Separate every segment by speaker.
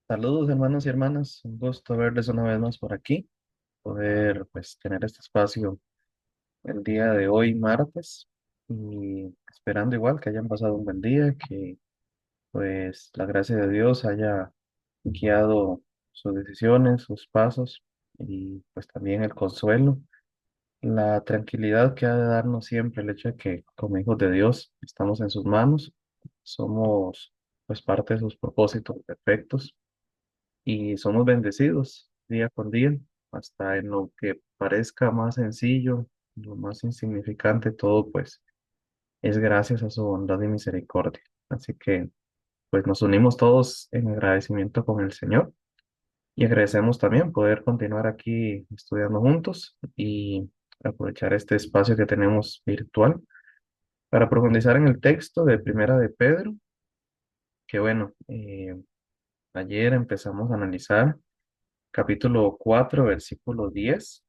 Speaker 1: Saludos hermanos y hermanas, un gusto verles una vez más por aquí, poder pues tener este espacio el día de hoy martes y esperando igual que hayan pasado un buen día, que pues la gracia de Dios haya guiado sus decisiones, sus pasos y pues también el consuelo, la tranquilidad que ha de darnos siempre el hecho de que como hijos de Dios estamos en sus manos, somos pues parte de sus propósitos perfectos y somos bendecidos día con día, hasta en lo que parezca más sencillo, lo más insignificante, todo pues es gracias a su bondad y misericordia. Así que pues nos unimos todos en agradecimiento con el Señor y agradecemos también poder continuar aquí estudiando juntos y aprovechar este espacio que tenemos virtual para profundizar en el texto de Primera de Pedro, que bueno, ayer empezamos a analizar capítulo 4 versículo 10.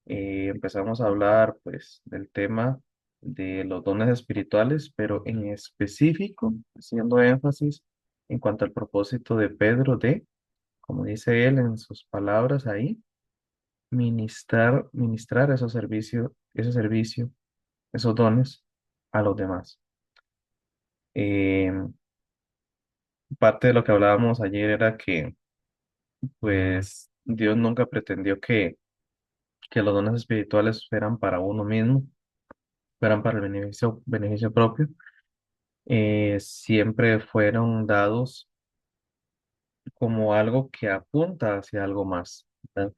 Speaker 1: Empezamos a hablar pues del tema de los dones espirituales, pero en específico, haciendo énfasis en cuanto al propósito de Pedro de, como dice él en sus palabras ahí, ministrar ese servicio, esos dones a los demás. Eh, Parte de lo que hablábamos ayer era que pues Dios nunca pretendió que los dones espirituales fueran para uno mismo, fueran para el beneficio propio. Siempre fueron dados como algo que apunta hacia algo más, ¿verdad?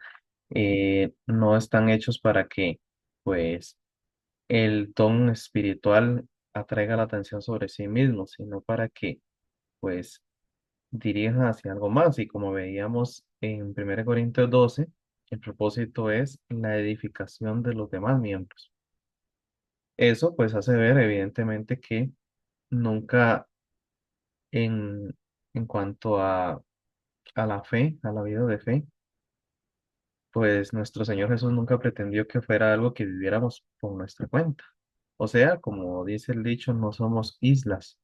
Speaker 1: No están hechos para que, pues, el don espiritual atraiga la atención sobre sí mismo, sino para que, pues, dirija hacia algo más. Y como veíamos en 1 Corintios 12, el propósito es la edificación de los demás miembros. Eso, pues, hace ver evidentemente que nunca en, en cuanto a la fe, a la vida de fe, pues nuestro Señor Jesús nunca pretendió que fuera algo que viviéramos por nuestra cuenta. O sea, como dice el dicho, no somos islas.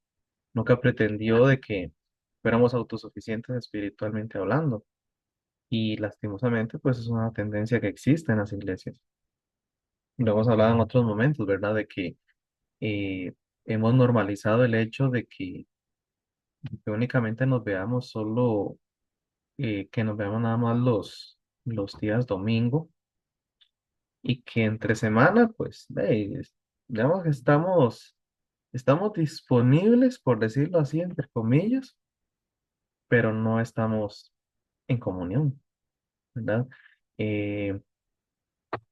Speaker 1: Nunca pretendió de que fuéramos autosuficientes espiritualmente hablando. Y lastimosamente, pues es una tendencia que existe en las iglesias. Lo hemos hablado en otros momentos, ¿verdad? De que eh, hemos normalizado el hecho de que únicamente nos veamos solo, que nos veamos nada más los días domingo y que entre semana, pues, digamos que estamos disponibles, por decirlo así, entre comillas, pero no estamos en comunión, ¿verdad? Eh,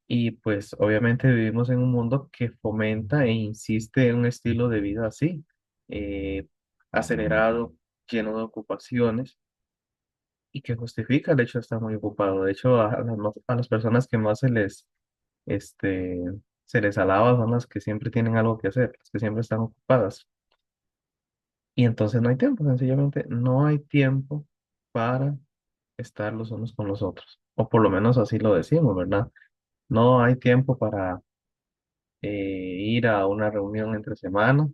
Speaker 1: y pues obviamente vivimos en un mundo que fomenta e insiste en un estilo de vida así, eh, acelerado, lleno de ocupaciones y que justifica el hecho de estar muy ocupado. De hecho, a las personas que más este, se les alaba son las que siempre tienen algo que hacer, las que siempre están ocupadas. Y entonces no hay tiempo, sencillamente no hay tiempo para estar los unos con los otros. O por lo menos así lo decimos, ¿verdad? No hay tiempo para ir a una reunión entre semana.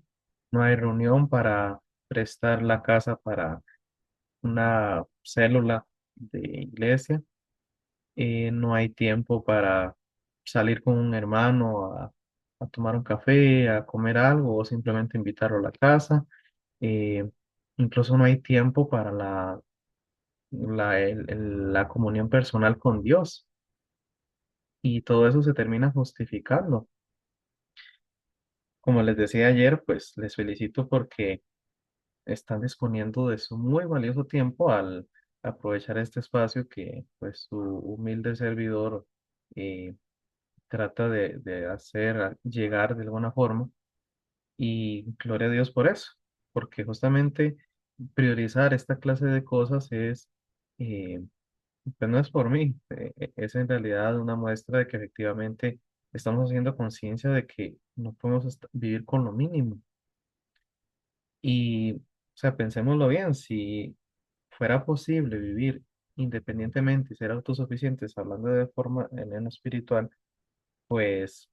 Speaker 1: No hay reunión para prestar la casa para una célula de iglesia. No hay tiempo para salir con un hermano a tomar un café, a comer algo o simplemente invitarlo a la casa. Eh, Incluso no hay tiempo para la comunión personal con Dios y todo eso se termina justificando. Como les decía ayer, pues les felicito porque están disponiendo de su muy valioso tiempo al aprovechar este espacio que pues su humilde servidor eh, trata de hacer llegar de alguna forma y gloria a Dios por eso, porque justamente priorizar esta clase de cosas eh, pues no es por mí, es en realidad una muestra de que efectivamente estamos haciendo conciencia de que no podemos vivir con lo mínimo. Y, o sea, pensémoslo bien, si fuera posible vivir independientemente y ser autosuficientes, hablando de forma en lo espiritual, pues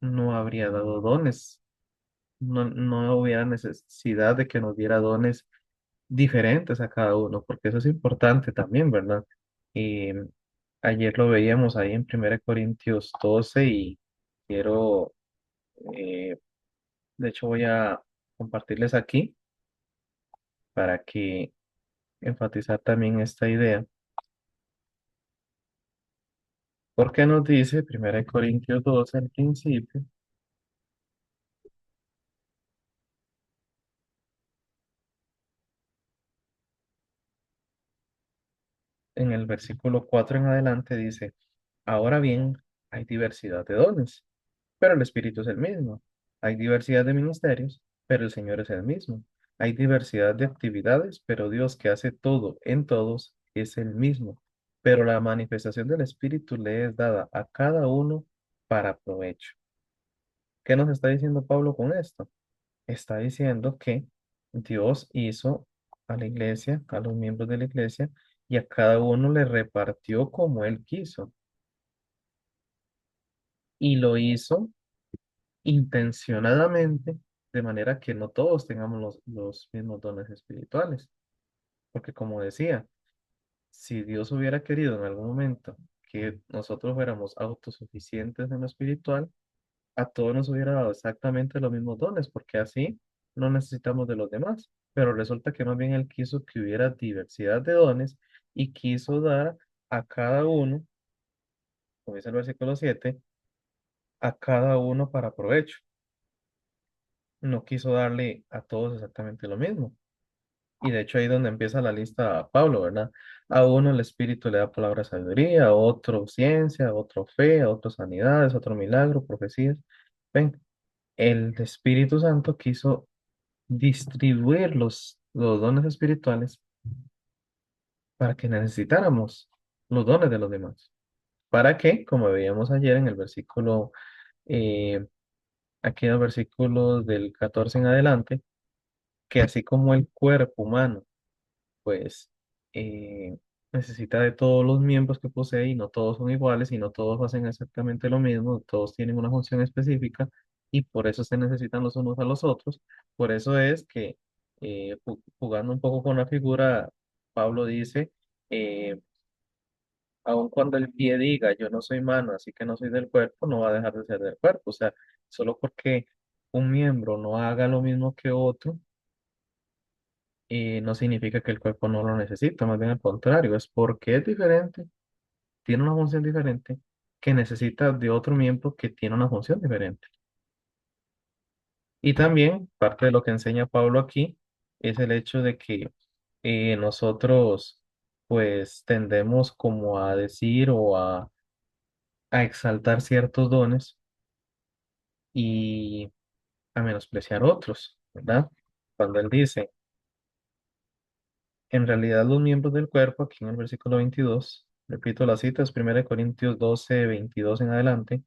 Speaker 1: no habría dado dones, no hubiera necesidad de que nos diera dones diferentes a cada uno, porque eso es importante también, ¿verdad? Y ayer lo veíamos ahí en 1 Corintios 12 y quiero, eh, de hecho voy a compartirles aquí para que enfatizar también esta idea. Porque nos dice 1 Corintios 12 al principio, en el versículo 4 en adelante dice, ahora bien, hay diversidad de dones, pero el Espíritu es el mismo. Hay diversidad de ministerios, pero el Señor es el mismo. Hay diversidad de actividades, pero Dios que hace todo en todos es el mismo. Pero la manifestación del Espíritu le es dada a cada uno para provecho. ¿Qué nos está diciendo Pablo con esto? Está diciendo que Dios hizo a la iglesia, a los miembros de la iglesia, y a cada uno le repartió como él quiso. Y lo hizo intencionadamente, de manera que no todos tengamos los mismos dones espirituales. Porque como decía, si Dios hubiera querido en algún momento que nosotros fuéramos autosuficientes en lo espiritual, a todos nos hubiera dado exactamente los mismos dones, porque así no necesitamos de los demás. Pero resulta que más bien Él quiso que hubiera diversidad de dones y quiso dar a cada uno, como dice el versículo 7, a cada uno para provecho. No quiso darle a todos exactamente lo mismo. Y de hecho ahí donde empieza la lista Pablo, ¿verdad? A uno el Espíritu le da palabra de sabiduría, a otro ciencia, a otro fe, a otro sanidades, a otro milagro, profecías. Ven, el Espíritu Santo quiso distribuir los dones espirituales para que necesitáramos los dones de los demás. ¿Para qué? Como veíamos ayer en el versículo, eh, aquí en el versículo del 14 en adelante, que así como el cuerpo humano pues necesita de todos los miembros que posee y no todos son iguales y no todos hacen exactamente lo mismo, todos tienen una función específica y por eso se necesitan los unos a los otros. Por eso es que jugando un poco con la figura, Pablo dice, eh, aun cuando el pie diga yo no soy mano, así que no soy del cuerpo, no va a dejar de ser del cuerpo. O sea, solo porque un miembro no haga lo mismo que otro, no significa que el cuerpo no lo necesita, más bien al contrario, es porque es diferente, tiene una función diferente, que necesita de otro miembro que tiene una función diferente. Y también parte de lo que enseña Pablo aquí es el hecho de que nosotros pues tendemos como a decir o a exaltar ciertos dones y a menospreciar otros, ¿verdad? Cuando él dice, en realidad los miembros del cuerpo, aquí en el versículo 22, repito la cita, es 1 Corintios 12 22 en adelante,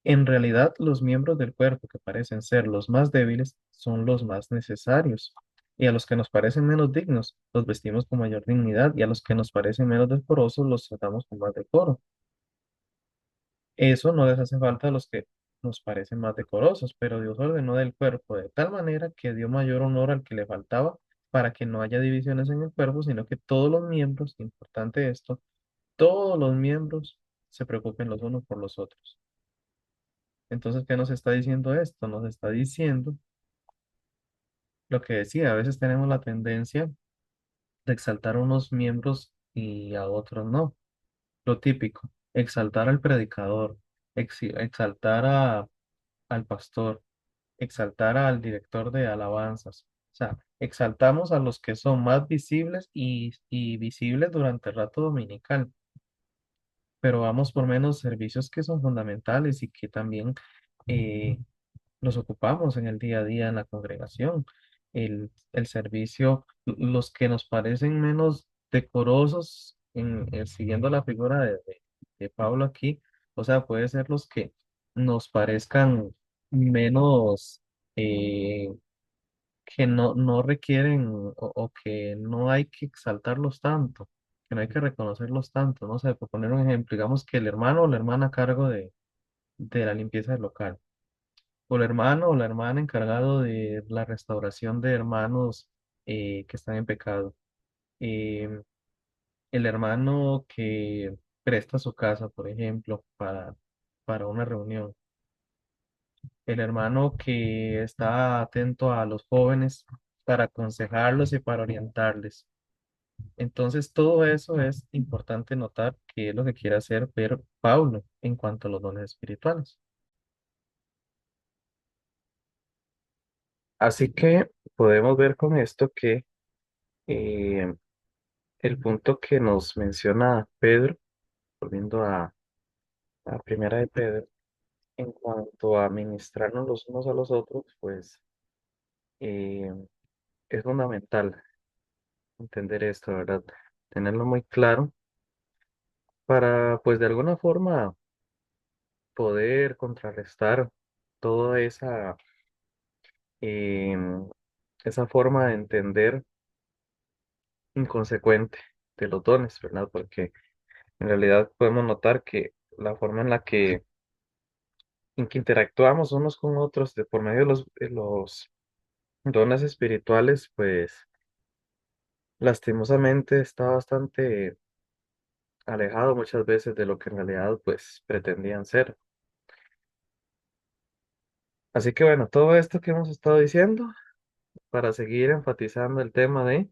Speaker 1: en realidad los miembros del cuerpo que parecen ser los más débiles son los más necesarios, y a los que nos parecen menos dignos los vestimos con mayor dignidad, y a los que nos parecen menos decorosos los tratamos con más decoro. Eso no les hace falta a los que nos parecen más decorosos, pero Dios ordenó del cuerpo de tal manera que dio mayor honor al que le faltaba para que no haya divisiones en el cuerpo, sino que todos los miembros, importante esto, todos los miembros se preocupen los unos por los otros. Entonces, ¿qué nos está diciendo esto? Nos está diciendo lo que decía, a veces tenemos la tendencia de exaltar a unos miembros y a otros no. Lo típico, exaltar al predicador, exaltar al pastor, exaltar al director de alabanzas. O sea, exaltamos a los que son más visibles y visibles durante el rato dominical, pero vamos por menos servicios que son fundamentales y que también eh, los ocupamos en el día a día en la congregación. El servicio, los que nos parecen menos decorosos, siguiendo la figura de Pablo aquí, o sea, puede ser los que nos parezcan menos, eh, que no requieren o que no hay que exaltarlos tanto, que no hay que reconocerlos tanto. No sé, por poner un ejemplo, digamos que el hermano o la hermana a cargo de la limpieza del local o el hermano o la hermana encargado de la restauración de hermanos que están en pecado. Eh, el hermano que presta su casa, por ejemplo, para una reunión. El hermano que está atento a los jóvenes para aconsejarlos y para orientarles. Entonces, todo eso es importante notar que es lo que quiere hacer ver Pablo en cuanto a los dones espirituales. Así que podemos ver con esto que eh, el punto que nos menciona Pedro, volviendo a primera de Pedro, en cuanto a ministrarnos los unos a los otros, pues eh, es fundamental entender esto, ¿verdad? Tenerlo muy claro para, pues de alguna forma, poder contrarrestar toda em, esa forma de entender inconsecuente de los dones, ¿verdad? Porque en realidad podemos notar que la forma en que interactuamos unos con otros por medio de los dones espirituales, pues lastimosamente está bastante alejado muchas veces de lo que en realidad pues pretendían ser. Así que bueno, todo esto que hemos estado diciendo, para seguir enfatizando el tema de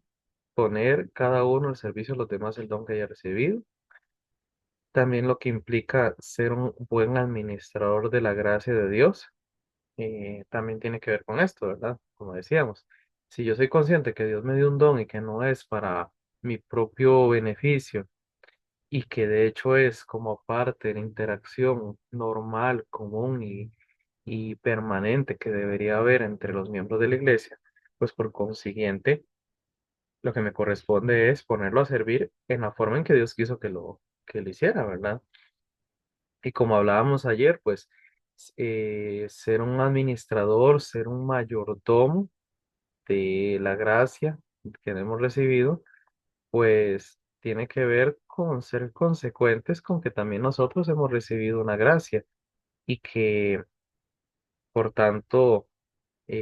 Speaker 1: poner cada uno al servicio de los demás el don que haya recibido, también lo que implica ser un buen administrador de la gracia de Dios, también tiene que ver con esto, ¿verdad? Como decíamos, si yo soy consciente que Dios me dio un don y que no es para mi propio beneficio, y que de hecho es como parte de la interacción normal, común y permanente que debería haber entre los miembros de la iglesia, pues por consiguiente, lo que me corresponde es ponerlo a servir en la forma en que Dios quiso que lo hiciera, ¿verdad? Y como hablábamos ayer, pues ser un administrador, ser un mayordomo de la gracia que hemos recibido, pues tiene que ver con ser consecuentes con que también nosotros hemos recibido una gracia y que, por tanto,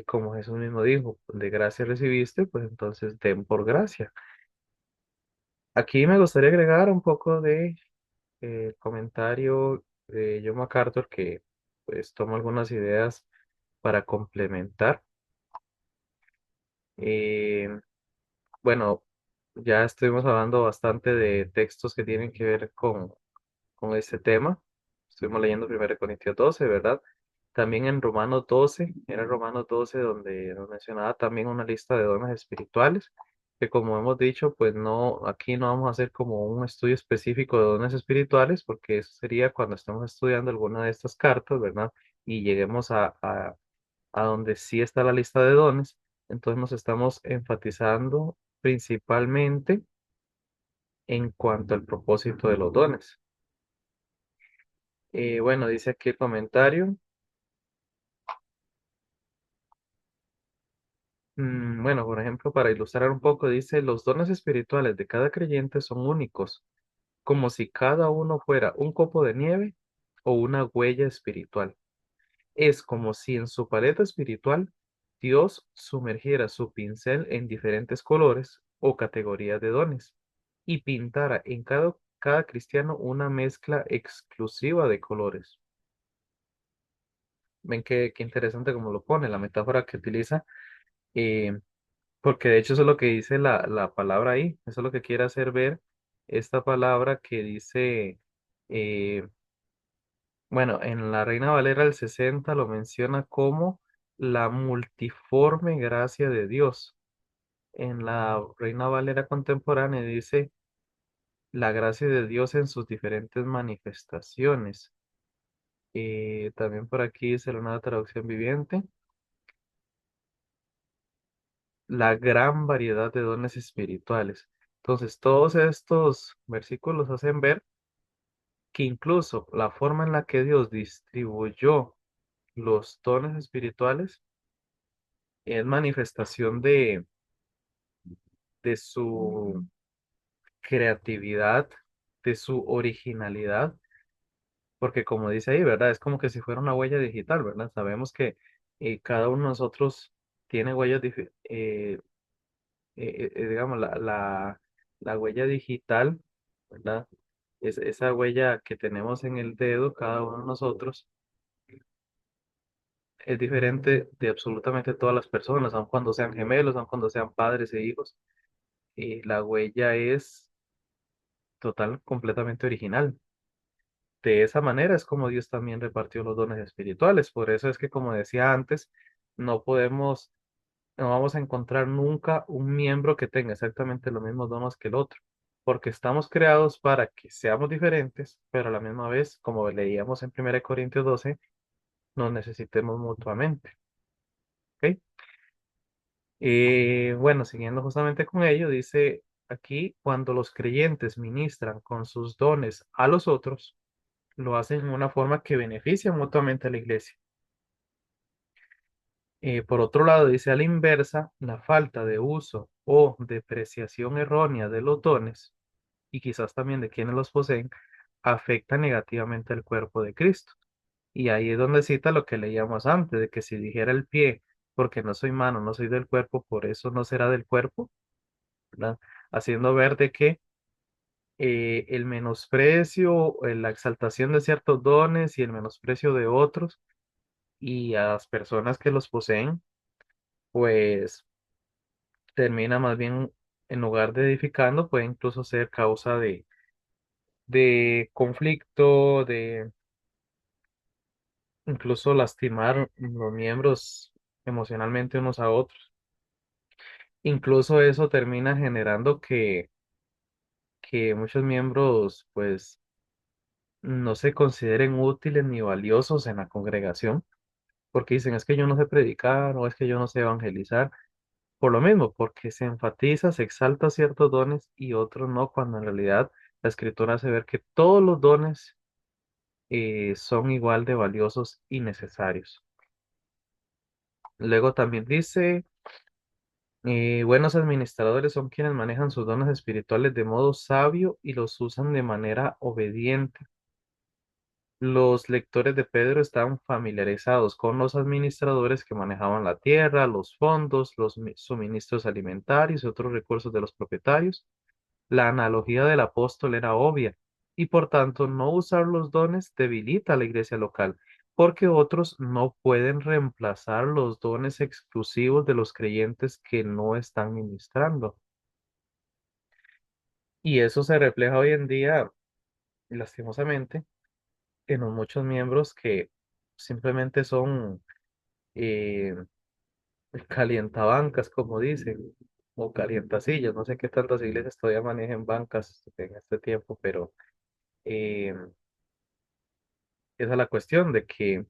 Speaker 1: como Jesús mismo dijo, de gracia recibiste, pues entonces den por gracia. Aquí me gustaría agregar un poco de comentario de John MacArthur que pues toma algunas ideas para complementar. Eh, bueno, ya estuvimos hablando bastante de textos que tienen que ver con este tema. Estuvimos leyendo 1 Corintios 12, ¿verdad? También en Romanos 12, era Romanos 12 donde nos mencionaba también una lista de dones espirituales, que como hemos dicho, pues no, aquí no vamos a hacer como un estudio específico de dones espirituales, porque eso sería cuando estemos estudiando alguna de estas cartas, ¿verdad? Y lleguemos a donde sí está la lista de dones, entonces nos estamos enfatizando principalmente en cuanto al propósito de los dones. Bueno, dice aquí el comentario. Bueno, por ejemplo, para ilustrar un poco, dice, los dones espirituales de cada creyente son únicos, como si cada uno fuera un copo de nieve o una huella espiritual. Es como si en su paleta espiritual Dios sumergiera su pincel en diferentes colores o categorías de dones y pintara en cada cristiano una mezcla exclusiva de colores. Ven qué interesante como lo pone, la metáfora que utiliza. eh, Porque de hecho eso es lo que dice la palabra ahí, eso es lo que quiere hacer ver esta palabra que dice, eh, bueno, en la Reina Valera del 60 lo menciona como la multiforme gracia de Dios. En la Reina Valera contemporánea dice la gracia de Dios en sus diferentes manifestaciones. También por aquí dice la nueva traducción viviente, la gran variedad de dones espirituales. Entonces, todos estos versículos hacen ver que incluso la forma en la que Dios distribuyó los dones espirituales es manifestación de su creatividad, de su originalidad, porque como dice ahí, ¿verdad? Es como que si fuera una huella digital, ¿verdad? Sabemos que cada uno de nosotros tiene huellas digamos, la huella digital, ¿verdad? Es esa huella que tenemos en el dedo, cada uno de nosotros, es diferente de absolutamente todas las personas, aun cuando sean gemelos, aun cuando sean padres e hijos. La huella es total, completamente original. De esa manera es como Dios también repartió los dones espirituales. Por eso es que, como decía antes, no podemos, no vamos a encontrar nunca un miembro que tenga exactamente los mismos dones que el otro, porque estamos creados para que seamos diferentes, pero a la misma vez, como leíamos en 1 Corintios 12, nos necesitemos mutuamente. ¿Ok? Bueno, siguiendo justamente con ello, dice aquí, cuando los creyentes ministran con sus dones a los otros, lo hacen en una forma que beneficia mutuamente a la iglesia. Por otro lado, dice a la inversa, la falta de uso o depreciación errónea de los dones, y quizás también de quienes los poseen, afecta negativamente al cuerpo de Cristo. Y ahí es donde cita lo que leíamos antes, de que si dijera el pie, porque no soy mano, no soy del cuerpo, por eso no será del cuerpo, ¿verdad? Haciendo ver de que el menosprecio, la exaltación de ciertos dones y el menosprecio de otros y a las personas que los poseen, pues termina más bien, en lugar de edificando, puede incluso ser causa de conflicto, de incluso lastimar los miembros emocionalmente unos a otros. Incluso eso termina generando que muchos miembros pues no se consideren útiles ni valiosos en la congregación, porque dicen es que yo no sé predicar o es que yo no sé evangelizar. Por lo mismo, porque se enfatiza, se exalta ciertos dones y otros no, cuando en realidad la escritura hace ver que todos los dones son igual de valiosos y necesarios. Luego también dice, buenos administradores son quienes manejan sus dones espirituales de modo sabio y los usan de manera obediente. Los lectores de Pedro estaban familiarizados con los administradores que manejaban la tierra, los fondos, los suministros alimentarios y otros recursos de los propietarios. La analogía del apóstol era obvia y por tanto no usar los dones debilita a la iglesia local, porque otros no pueden reemplazar los dones exclusivos de los creyentes que no están ministrando. Y eso se refleja hoy en día, lastimosamente, en los muchos miembros que simplemente son eh, calientabancas, como dicen, o calientasillas. No sé qué tantas iglesias todavía manejen bancas en este tiempo, pero eh, esa es la cuestión de que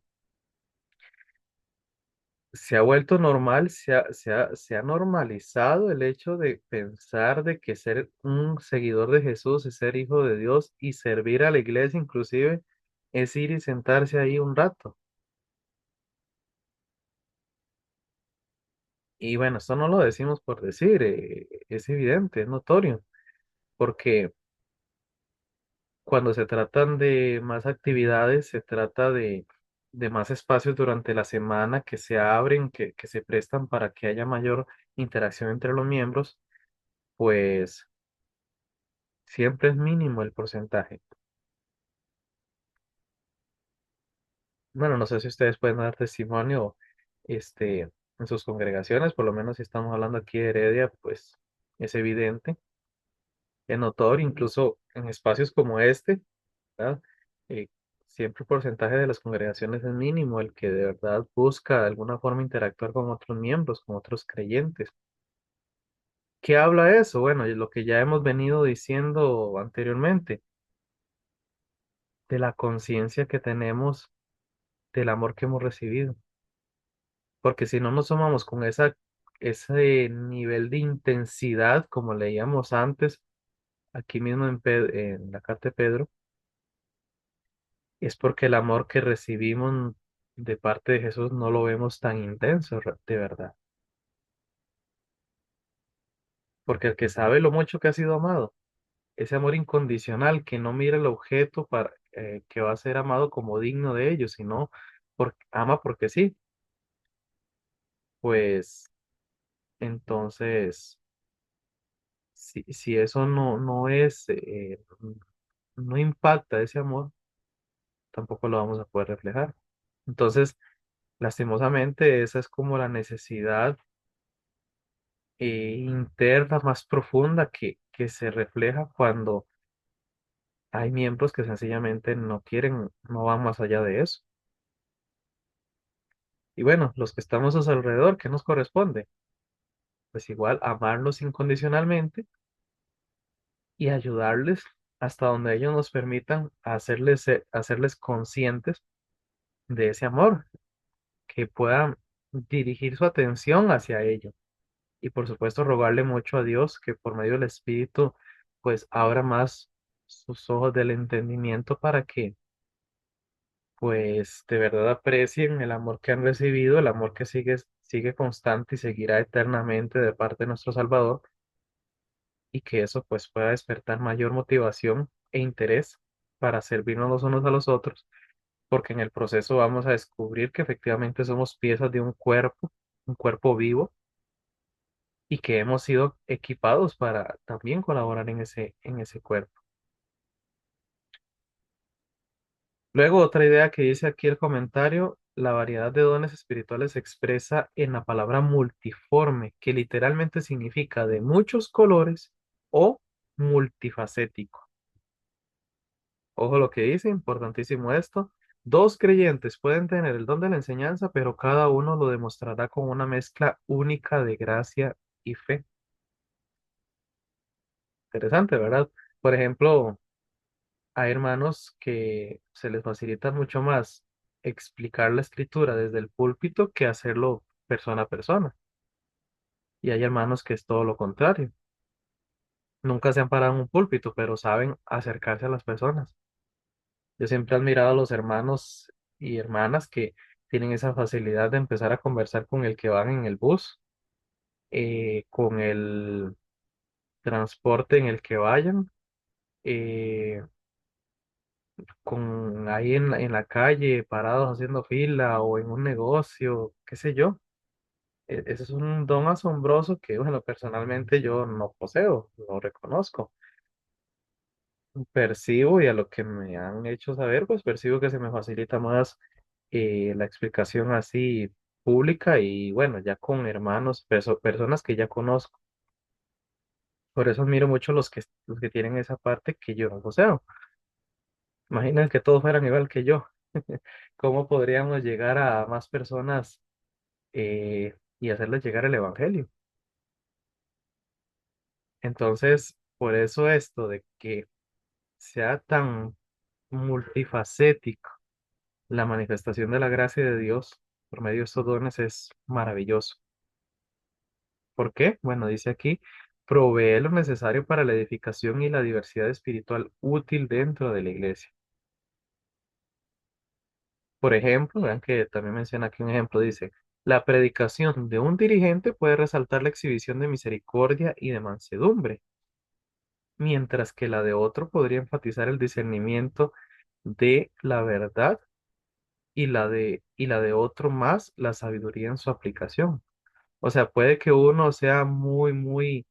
Speaker 1: se ha vuelto normal, se ha normalizado el hecho de pensar de que ser un seguidor de Jesús es ser hijo de Dios y servir a la iglesia inclusive es ir y sentarse ahí un rato. Y bueno, esto no lo decimos por decir, es evidente, es notorio, porque cuando se tratan de más actividades, se trata de más espacios durante la semana que se abren, que se prestan para que haya mayor interacción entre los miembros, pues siempre es mínimo el porcentaje. Bueno, no sé si ustedes pueden dar testimonio, en sus congregaciones, por lo menos si estamos hablando aquí de Heredia, pues es evidente, es notorio, incluso en espacios como este, ¿verdad? Eh, Siempre el porcentaje de las congregaciones es mínimo, el que de verdad busca de alguna forma interactuar con otros miembros, con otros creyentes. ¿Qué habla eso? Bueno, y lo que ya hemos venido diciendo anteriormente, de la conciencia que tenemos del amor que hemos recibido. Porque si no nos sumamos con ese nivel de intensidad, como leíamos antes, aquí mismo en la carta de Pedro, es porque el amor que recibimos de parte de Jesús no lo vemos tan intenso, de verdad. Porque el que sabe lo mucho que ha sido amado, ese amor incondicional que no mira el objeto para que va a ser amado como digno de ellos, sino ama porque sí, pues entonces. si eso no es, no impacta ese amor, tampoco lo vamos a poder reflejar. Entonces, lastimosamente, esa es como la necesidad interna más profunda que se refleja cuando hay miembros que sencillamente no quieren, no van más allá de eso. Y bueno, los que estamos a su alrededor, ¿qué nos corresponde? Pues igual amarlos incondicionalmente y ayudarles hasta donde ellos nos permitan hacerles conscientes de ese amor, que puedan dirigir su atención hacia ello. Y por supuesto rogarle mucho a Dios que por medio del Espíritu pues abra más sus ojos del entendimiento para que pues de verdad aprecien el amor que han recibido, el amor que sigue constante y seguirá eternamente de parte de nuestro Salvador, y que eso pues pueda despertar mayor motivación e interés para servirnos los unos a los otros, porque en el proceso vamos a descubrir que efectivamente somos piezas de un cuerpo vivo, y que hemos sido equipados para también colaborar en ese cuerpo. Luego, otra idea que dice aquí el comentario: la variedad de dones espirituales se expresa en la palabra multiforme, que literalmente significa de muchos colores o multifacético. Ojo lo que dice, importantísimo esto. Dos creyentes pueden tener el don de la enseñanza, pero cada uno lo demostrará con una mezcla única de gracia y fe. Interesante, ¿verdad? Por ejemplo, hay hermanos que se les facilita mucho más explicar la escritura desde el púlpito que hacerlo persona a persona. Y hay hermanos que es todo lo contrario. Nunca se han parado en un púlpito, pero saben acercarse a las personas. Yo siempre he admirado a los hermanos y hermanas que tienen esa facilidad de empezar a conversar con el que van en el bus, con el transporte en el que vayan, eh, con ahí en la calle, parados haciendo fila o en un negocio, qué sé yo. Ese es un don asombroso que, bueno, personalmente yo no poseo, lo reconozco. Percibo, y a lo que me han hecho saber, pues percibo que se me facilita más la explicación así pública y bueno, ya con hermanos, personas que ya conozco. Por eso admiro mucho los que tienen esa parte que yo no poseo. Imaginen que todos fueran igual que yo. ¿Cómo podríamos llegar a más personas y hacerles llegar el evangelio? Entonces, por eso esto de que sea tan multifacético la manifestación de la gracia de Dios por medio de estos dones es maravilloso. ¿Por qué? Bueno, dice aquí: provee lo necesario para la edificación y la diversidad espiritual útil dentro de la iglesia. Por ejemplo, vean que también menciona aquí un ejemplo, dice: la predicación de un dirigente puede resaltar la exhibición de misericordia y de mansedumbre, mientras que la de otro podría enfatizar el discernimiento de la verdad, y la de otro más la sabiduría en su aplicación. O sea, puede que uno sea muy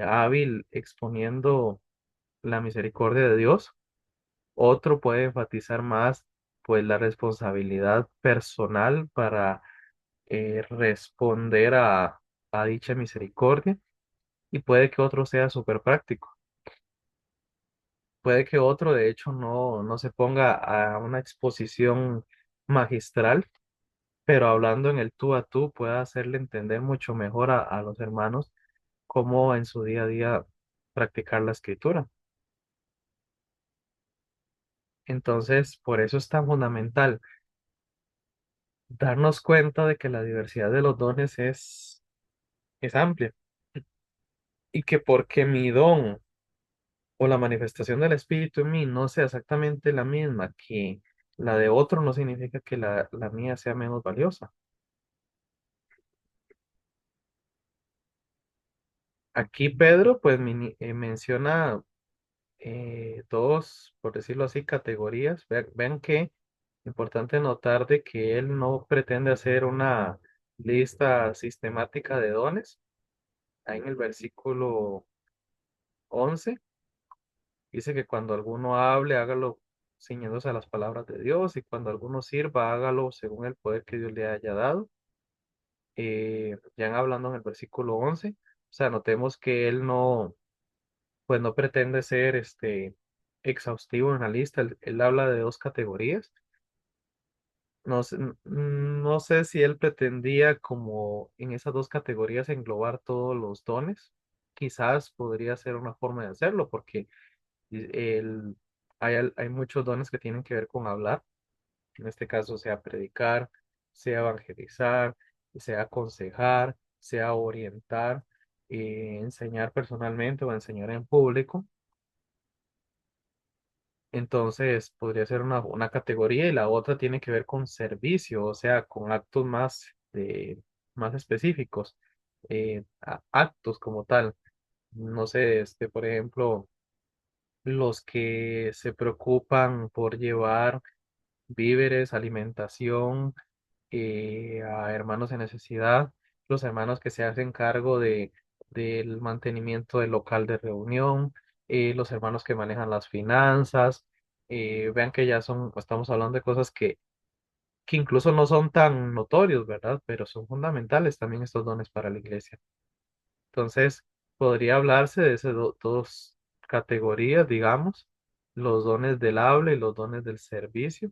Speaker 1: hábil exponiendo la misericordia de Dios, otro puede enfatizar más pues la responsabilidad personal para responder a dicha misericordia, y puede que otro sea súper práctico. Puede que otro, de hecho, no se ponga a una exposición magistral, pero hablando en el tú a tú pueda hacerle entender mucho mejor a los hermanos cómo en su día a día practicar la escritura. Entonces, por eso es tan fundamental darnos cuenta de que la diversidad de los dones es amplia, y que porque mi don o la manifestación del Espíritu en mí no sea exactamente la misma que la de otro, no significa que la mía sea menos valiosa. Aquí Pedro pues menciona dos, por decirlo así, categorías. Vean que importante notar de que él no pretende hacer una lista sistemática de dones. Ahí en el versículo 11 dice que cuando alguno hable, hágalo ciñéndose a las palabras de Dios, y cuando alguno sirva, hágalo según el poder que Dios le haya dado. Ya hablando en el versículo 11, o sea, notemos que él no, pues no pretende ser exhaustivo en la lista. Él habla de dos categorías. No sé si él pretendía como en esas dos categorías englobar todos los dones. Quizás podría ser una forma de hacerlo, porque el- hay muchos dones que tienen que ver con hablar. En este caso, sea predicar, sea evangelizar, sea aconsejar, sea orientar, enseñar personalmente o enseñar en público. Entonces, podría ser una categoría, y la otra tiene que ver con servicio, o sea, con actos más específicos, actos como tal. No sé, por ejemplo, los que se preocupan por llevar víveres, alimentación a hermanos en necesidad, los hermanos que se hacen cargo del mantenimiento del local de reunión, los hermanos que manejan las finanzas. Vean que ya estamos hablando de cosas que incluso no son tan notorios, ¿verdad? Pero son fundamentales también estos dones para la iglesia. Entonces, podría hablarse de esas dos categorías, digamos, los dones del habla y los dones del servicio,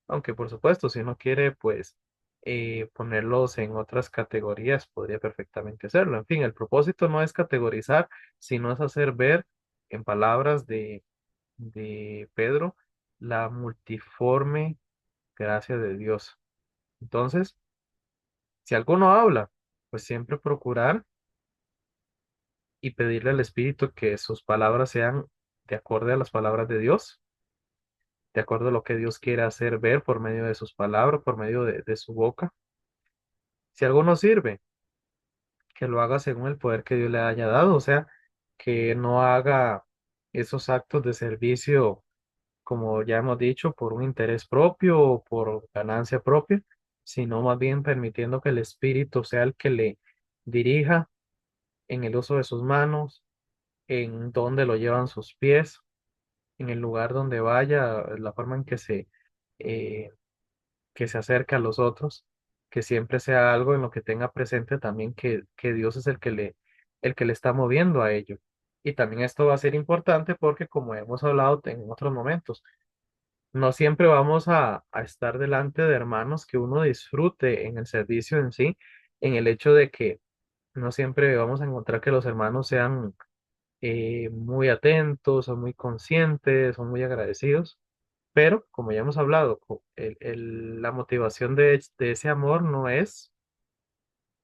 Speaker 1: aunque por supuesto, si uno quiere, pues, ponerlos en otras categorías, podría perfectamente hacerlo. En fin, el propósito no es categorizar, sino es hacer ver, en palabras de Pedro, la multiforme gracia de Dios. Entonces, si alguno habla, pues siempre procurar y pedirle al Espíritu que sus palabras sean de acuerdo a las palabras de Dios, de acuerdo a lo que Dios quiere hacer ver por medio de sus palabras, por medio de su boca. Si algo no sirve, que lo haga según el poder que Dios le haya dado, o sea, que no haga esos actos de servicio, como ya hemos dicho, por un interés propio o por ganancia propia, sino más bien permitiendo que el Espíritu sea el que le dirija en el uso de sus manos, en dónde lo llevan sus pies, en el lugar donde vaya, la forma en eh, que se acerca a los otros, que siempre sea algo en lo que tenga presente también que Dios es el que le está moviendo a ello. Y también esto va a ser importante porque, como hemos hablado en otros momentos, no siempre vamos a estar delante de hermanos que uno disfrute en el servicio en sí, en el hecho de que no siempre vamos a encontrar que los hermanos sean muy atentos o muy conscientes o muy agradecidos. Pero, como ya hemos hablado, la motivación de ese amor no es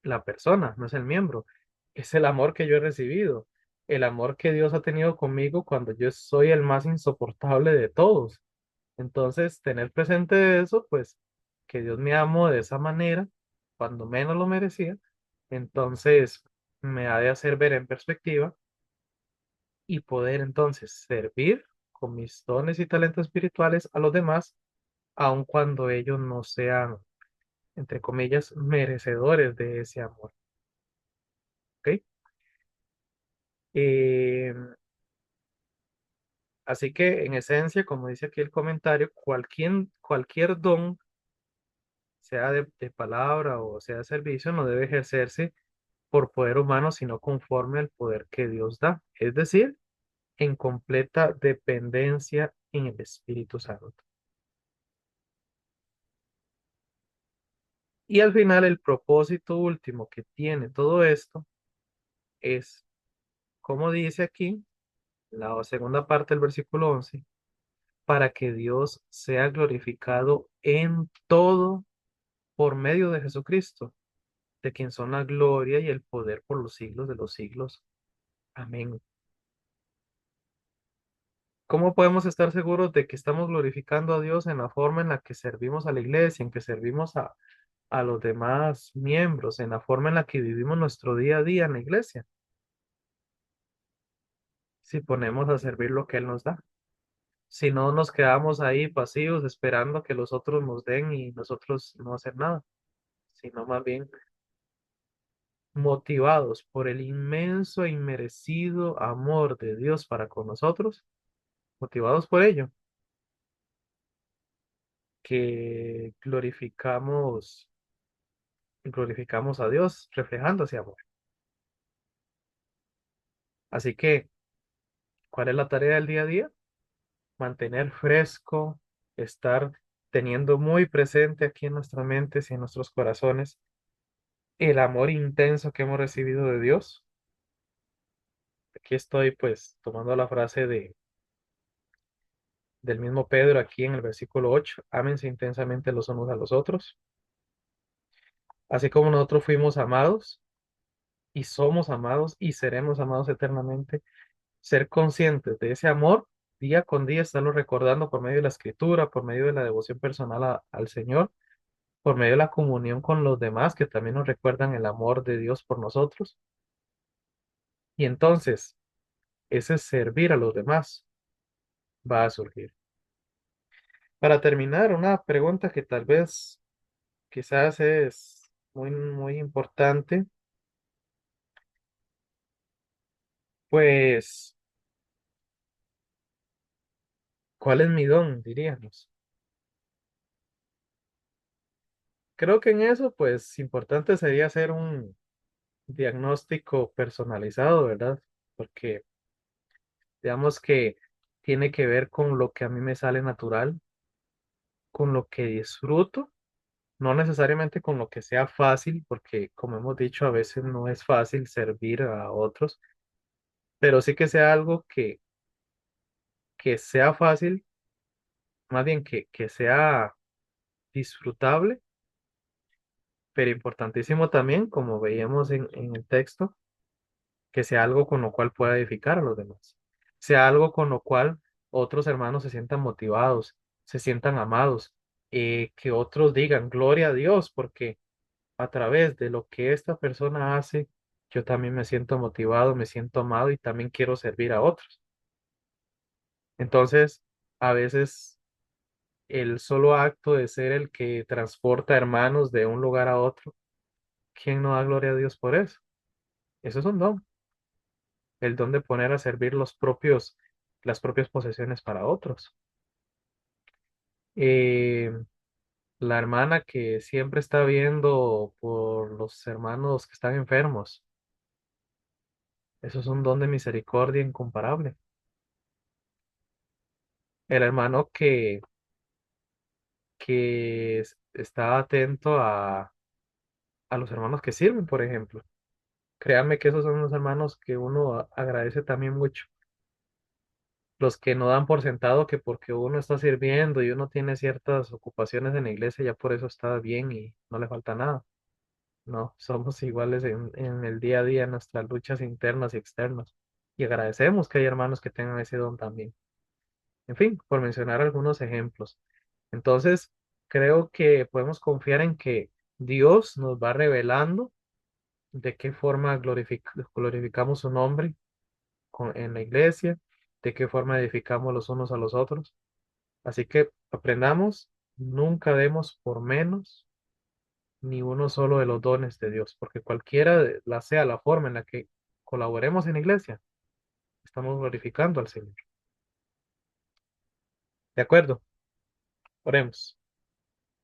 Speaker 1: la persona, no es el miembro, es el amor que yo he recibido, el amor que Dios ha tenido conmigo cuando yo soy el más insoportable de todos. Entonces, tener presente eso, pues, que Dios me amó de esa manera, cuando menos lo merecía, entonces me ha de hacer ver en perspectiva y poder entonces servir con mis dones y talentos espirituales a los demás, aun cuando ellos no sean, entre comillas, merecedores de ese amor. ¿Ok? Eh, Así que en esencia, como dice aquí el comentario, cualquier don, sea de palabra o sea de servicio, no debe ejercerse por poder humano, sino conforme al poder que Dios da, es decir, en completa dependencia en el Espíritu Santo. Y al final, el propósito último que tiene todo esto es, como dice aquí, la segunda parte del versículo 11, para que Dios sea glorificado en todo por medio de Jesucristo, de quien son la gloria y el poder por los siglos de los siglos. Amén. ¿Cómo podemos estar seguros de que estamos glorificando a Dios en la forma en la que servimos a la iglesia, en que servimos a los demás miembros, en la forma en la que vivimos nuestro día a día en la iglesia? Si ponemos a servir lo que Él nos da. Si no nos quedamos ahí pasivos esperando que los otros nos den y nosotros no hacer nada, sino más bien
Speaker 2: motivados por el inmenso e inmerecido amor de Dios para con nosotros, motivados por ello, que glorificamos a Dios reflejando ese amor. Así que, ¿cuál es la tarea del día a día? Mantener fresco, estar teniendo muy presente aquí en nuestras mentes y en nuestros corazones el amor intenso que hemos recibido de Dios. Aquí estoy pues tomando la frase del mismo Pedro aquí en el versículo 8: ámense intensamente los unos a los otros, así como nosotros fuimos amados y somos amados y seremos amados eternamente. Ser conscientes de ese amor día con día, estarlo recordando por medio de la escritura, por medio de la devoción personal al Señor, por medio de la comunión con los demás que también nos recuerdan el amor de Dios por nosotros. Y entonces ese servir a los demás va a surgir. Para terminar, una pregunta que tal vez quizás es muy importante, pues, ¿cuál es mi don? Diríamos. Creo que en eso, pues, importante sería hacer un diagnóstico personalizado, ¿verdad? Porque digamos que tiene que ver con lo que a mí me sale natural, con lo que disfruto, no necesariamente con lo que sea fácil, porque como hemos dicho, a veces no es fácil servir a otros, pero sí que sea algo que sea fácil, más bien que sea disfrutable, pero importantísimo también, como veíamos en el texto, que sea algo con lo cual pueda edificar a los demás, sea algo con lo cual otros hermanos se sientan motivados, se sientan amados, que otros digan, gloria a Dios, porque a través de lo que esta persona hace, yo también me siento motivado, me siento amado y también quiero servir a otros. Entonces, a veces el solo acto de ser el que transporta hermanos de un lugar a otro, ¿quién no da gloria a Dios por eso? Eso es un don, el don de poner a servir las propias posesiones para otros. Eh, la hermana que siempre está viendo por los hermanos que están enfermos, eso es un don de misericordia incomparable. El hermano que está atento a los hermanos que sirven, por ejemplo. Créanme que esos son los hermanos que uno agradece también mucho. Los que no dan por sentado que porque uno está sirviendo y uno tiene ciertas ocupaciones en la iglesia, ya por eso está bien y no le falta nada. No, somos iguales en el día a día, en nuestras luchas internas y externas. Y agradecemos que hay hermanos que tengan ese don también. En fin, por mencionar algunos ejemplos. Entonces, creo que podemos confiar en que Dios nos va revelando de qué forma glorificamos su nombre en la iglesia, de qué forma edificamos los unos a los otros. Así que aprendamos, nunca demos por menos ni uno solo de los dones de Dios, porque cualquiera la sea la forma en la que colaboremos en la iglesia, estamos glorificando al Señor. ¿De acuerdo? Oremos.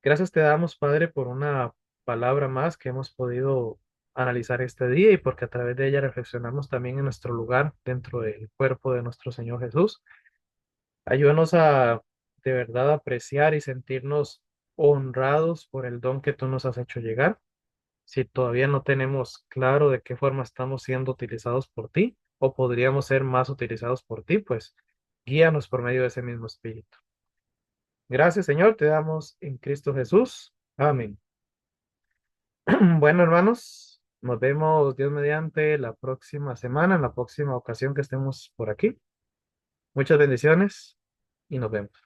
Speaker 2: Gracias te damos, Padre, por una palabra más que hemos podido analizar este día y porque a través de ella reflexionamos también en nuestro lugar dentro del cuerpo de nuestro Señor Jesús. Ayúdanos a de verdad apreciar y sentirnos honrados por el don que tú nos has hecho llegar. Si todavía no tenemos claro de qué forma estamos siendo utilizados por ti o podríamos ser más utilizados por ti, pues guíanos por medio de ese mismo espíritu. Gracias, Señor, te damos en Cristo Jesús. Amén. Bueno, hermanos, nos vemos Dios mediante la próxima semana, en la próxima ocasión que estemos por aquí. Muchas bendiciones y nos vemos.